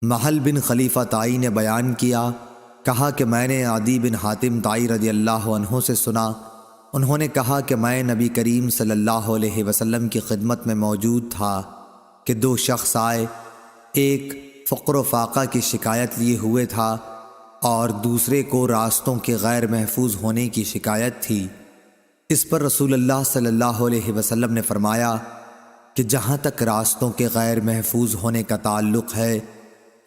محل بن خلیفہ طائی نے بیان کیا، کہا کہ میں نے عدی بن حاتم طائی رضی اللہ عنہ سے سنا، انہوں نے کہا کہ میں نبی کریم صلی اللہ علیہ وسلم کی خدمت میں موجود تھا کہ دو شخص آئے، ایک فقر و فاقہ کی شکایت لیے ہوئے تھا اور دوسرے کو راستوں کے غیر محفوظ ہونے کی شکایت تھی۔ اس پر رسول اللہ صلی اللہ علیہ وسلم نے فرمایا کہ جہاں تک راستوں کے غیر محفوظ ہونے کا تعلق ہے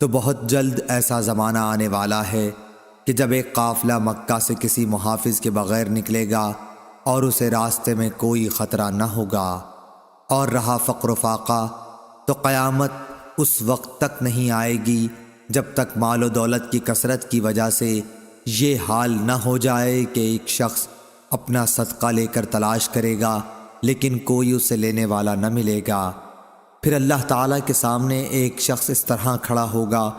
تو بہت جلد ایسا زمانہ آنے والا ہے کہ جب ایک قافلہ مکہ سے کسی محافظ کے بغیر نکلے گا اور اسے راستے میں کوئی خطرہ نہ ہوگا، اور رہا فقر و فاقہ تو قیامت اس وقت تک نہیں آئے گی جب تک مال و دولت کی کثرت کی وجہ سے یہ حال نہ ہو جائے کہ ایک شخص اپنا صدقہ لے کر تلاش کرے گا لیکن کوئی اسے لینے والا نہ ملے گا۔ پھر اللہ تعالیٰ کے سامنے ایک شخص اس طرح کھڑا ہوگا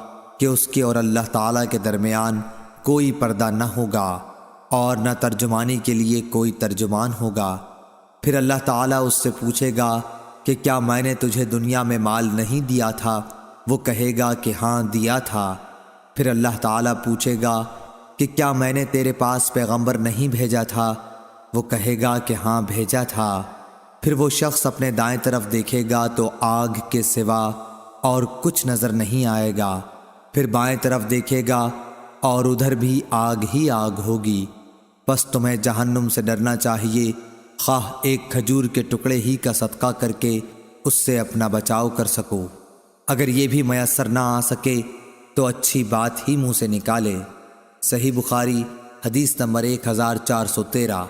کہ اس کے اور اللہ تعالیٰ کے درمیان کوئی پردہ نہ ہوگا اور نہ ترجمانی کے لیے کوئی ترجمان ہوگا۔ پھر اللہ تعالیٰ اس سے پوچھے گا کہ کیا میں نے تجھے دنیا میں مال نہیں دیا تھا؟ وہ کہے گا کہ ہاں دیا تھا۔ پھر اللہ تعالیٰ پوچھے گا کہ کیا میں نے تیرے پاس پیغمبر نہیں بھیجا تھا؟ وہ کہے گا کہ ہاں بھیجا تھا۔ پھر وہ شخص اپنے دائیں طرف دیکھے گا تو آگ کے سوا اور کچھ نظر نہیں آئے گا، پھر بائیں طرف دیکھے گا اور ادھر بھی آگ ہی آگ ہوگی۔ بس تمہیں جہنم سے ڈرنا چاہیے، خواہ ایک کھجور کے ٹکڑے ہی کا صدقہ کر کے اس سے اپنا بچاؤ کر سکو، اگر یہ بھی میسر نہ آ سکے تو اچھی بات ہی منہ سے نکالے۔ صحیح بخاری حدیث نمبر 1413۔